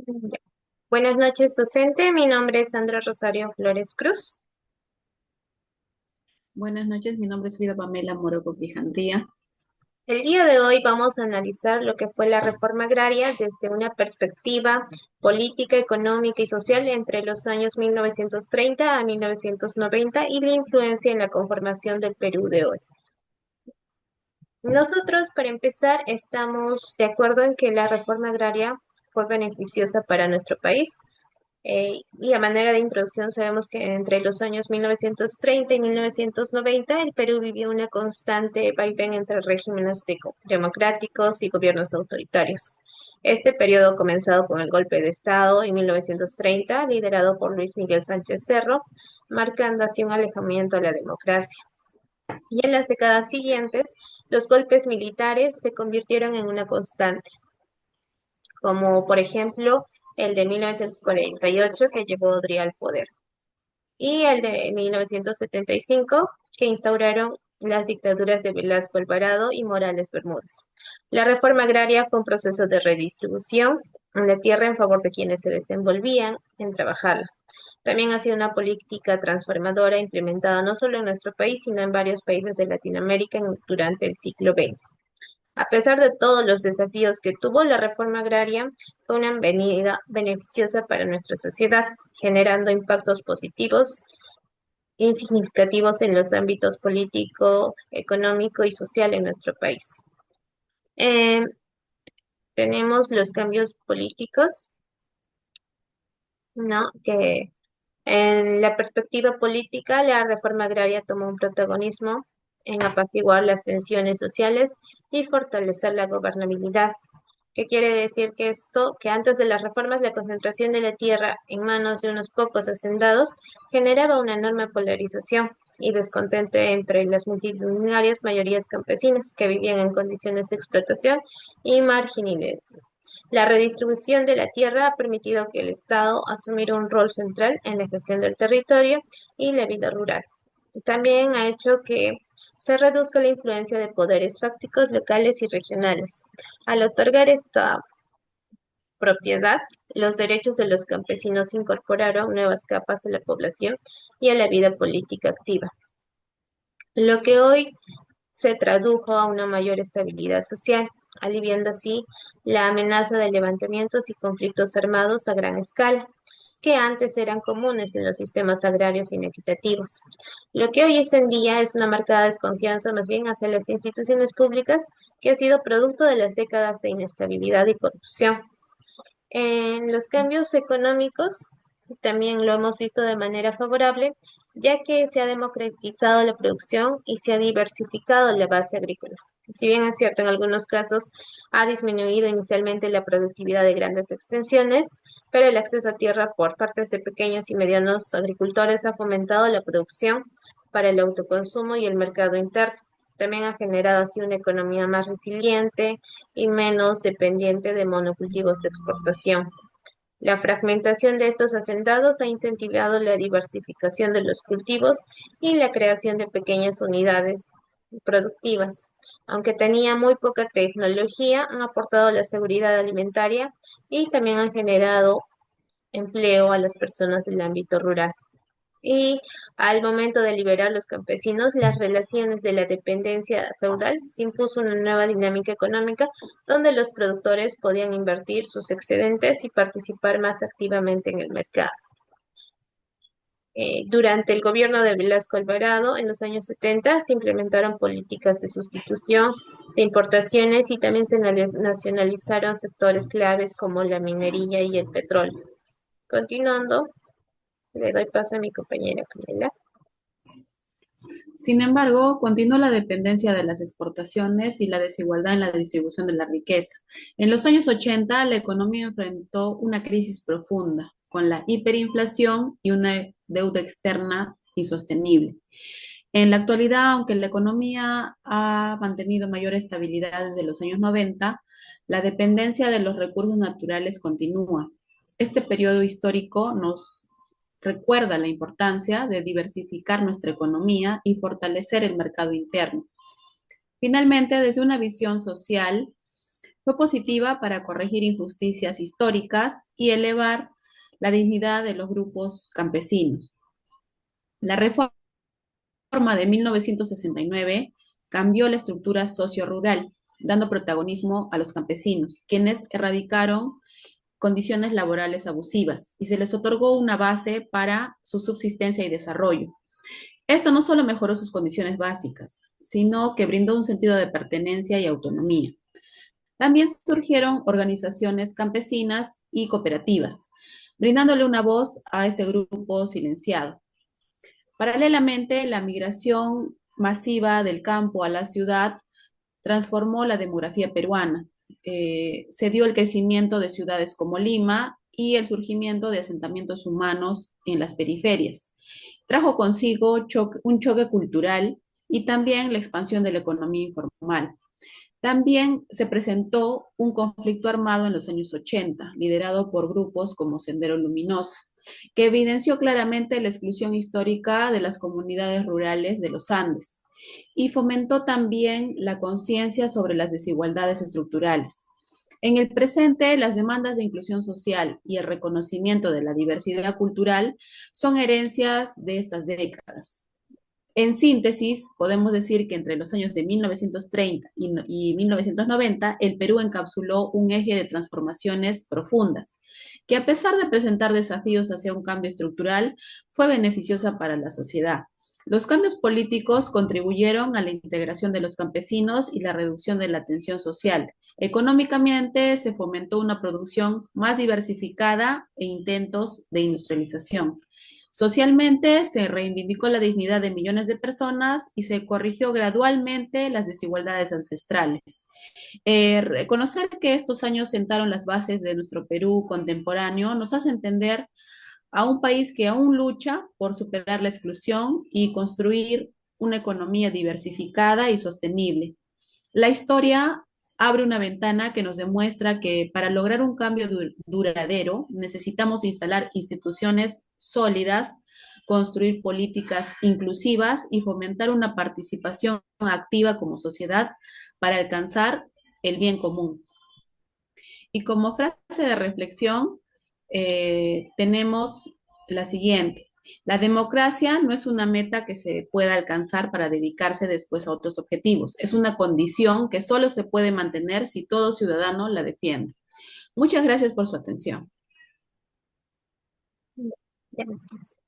Ya. Buenas noches, docente. Mi nombre es Sandra Rosario Flores Cruz. Buenas noches, mi nombre es Frida Pamela Moroco Quijandría. El día de hoy vamos a analizar lo que fue la reforma agraria desde una perspectiva política, económica y social entre los años 1930 a 1990 y la influencia en la conformación del Perú de hoy. Nosotros, para empezar, estamos de acuerdo en que la reforma agraria fue beneficiosa para nuestro país. Y a manera de introducción, sabemos que entre los años 1930 y 1990 el Perú vivió una constante vaivén entre regímenes democráticos y gobiernos autoritarios. Este periodo comenzado con el golpe de Estado en 1930, liderado por Luis Miguel Sánchez Cerro, marcando así un alejamiento a la democracia. Y en las décadas siguientes, los golpes militares se convirtieron en una constante, como por ejemplo el de 1948 que llevó a Odría al poder y el de 1975 que instauraron las dictaduras de Velasco Alvarado y Morales Bermúdez. La reforma agraria fue un proceso de redistribución de la tierra en favor de quienes se desenvolvían en trabajarla. También ha sido una política transformadora implementada no solo en nuestro país, sino en varios países de Latinoamérica durante el siglo XX. A pesar de todos los desafíos que tuvo, la reforma agraria fue una venida beneficiosa para nuestra sociedad, generando impactos positivos y significativos en los ámbitos político, económico y social en nuestro país. Eh, Tenemos los cambios políticos, ¿no? Que en la perspectiva política, la reforma agraria tomó un protagonismo en apaciguar las tensiones sociales y fortalecer la gobernabilidad. ¿Qué quiere decir que esto? Que antes de las reformas la concentración de la tierra en manos de unos pocos hacendados generaba una enorme polarización y descontento entre las multitudinarias mayorías campesinas que vivían en condiciones de explotación y marginalidad. La redistribución de la tierra ha permitido que el Estado asumiera un rol central en la gestión del territorio y la vida rural. También ha hecho que se reduzca la influencia de poderes fácticos locales y regionales. Al otorgar esta propiedad, los derechos de los campesinos incorporaron nuevas capas de la población y a la vida política activa, lo que hoy se tradujo a una mayor estabilidad social, aliviando así la amenaza de levantamientos y conflictos armados a gran escala, que antes eran comunes en los sistemas agrarios inequitativos. Lo que hoy es en día es una marcada desconfianza más bien hacia las instituciones públicas que ha sido producto de las décadas de inestabilidad y corrupción. En los cambios económicos también lo hemos visto de manera favorable, ya que se ha democratizado la producción y se ha diversificado la base agrícola. Si bien es cierto, en algunos casos ha disminuido inicialmente la productividad de grandes extensiones, pero el acceso a tierra por partes de pequeños y medianos agricultores ha fomentado la producción para el autoconsumo y el mercado interno. También ha generado así una economía más resiliente y menos dependiente de monocultivos de exportación. La fragmentación de estos hacendados ha incentivado la diversificación de los cultivos y la creación de pequeñas unidades productivas. Aunque tenía muy poca tecnología, han aportado la seguridad alimentaria y también han generado empleo a las personas del ámbito rural. Y al momento de liberar los campesinos, las relaciones de la dependencia feudal se impuso una nueva dinámica económica donde los productores podían invertir sus excedentes y participar más activamente en el mercado. Durante el gobierno de Velasco Alvarado, en los años 70, se implementaron políticas de sustitución de importaciones y también se nacionalizaron sectores claves como la minería y el petróleo. Continuando, le doy paso a mi compañera Camila. Sin embargo, continuó la dependencia de las exportaciones y la desigualdad en la distribución de la riqueza. En los años 80, la economía enfrentó una crisis profunda, con la hiperinflación y una deuda externa insostenible. En la actualidad, aunque la economía ha mantenido mayor estabilidad desde los años 90, la dependencia de los recursos naturales continúa. Este periodo histórico nos recuerda la importancia de diversificar nuestra economía y fortalecer el mercado interno. Finalmente, desde una visión social, Fue positiva para corregir injusticias históricas y elevar la dignidad de los grupos campesinos. La reforma de 1969 cambió la estructura socio-rural, dando protagonismo a los campesinos, quienes erradicaron condiciones laborales abusivas y se les otorgó una base para su subsistencia y desarrollo. Esto no solo mejoró sus condiciones básicas, sino que brindó un sentido de pertenencia y autonomía. También surgieron organizaciones campesinas y cooperativas, brindándole una voz a este grupo silenciado. Paralelamente, la migración masiva del campo a la ciudad transformó la demografía peruana. Se dio el crecimiento de ciudades como Lima y el surgimiento de asentamientos humanos en las periferias. Trajo consigo un choque cultural y también la expansión de la economía informal. También se presentó un conflicto armado en los años 80, liderado por grupos como Sendero Luminoso, que evidenció claramente la exclusión histórica de las comunidades rurales de los Andes y fomentó también la conciencia sobre las desigualdades estructurales. En el presente, las demandas de inclusión social y el reconocimiento de la diversidad cultural son herencias de estas décadas. En síntesis, podemos decir que entre los años de 1930 y 1990, el Perú encapsuló un eje de transformaciones profundas, que a pesar de presentar desafíos hacia un cambio estructural, fue beneficiosa para la sociedad. Los cambios políticos contribuyeron a la integración de los campesinos y la reducción de la tensión social. Económicamente, se fomentó una producción más diversificada e intentos de industrialización. Socialmente se reivindicó la dignidad de millones de personas y se corrigió gradualmente las desigualdades ancestrales. Reconocer que estos años sentaron las bases de nuestro Perú contemporáneo nos hace entender a un país que aún lucha por superar la exclusión y construir una economía diversificada y sostenible. La historia abre una ventana que nos demuestra que para lograr un cambio duradero necesitamos instalar instituciones sólidas, construir políticas inclusivas y fomentar una participación activa como sociedad para alcanzar el bien común. Y como frase de reflexión, tenemos la siguiente. La democracia no es una meta que se pueda alcanzar para dedicarse después a otros objetivos. Es una condición que solo se puede mantener si todo ciudadano la defiende. Muchas gracias por su atención. Gracias.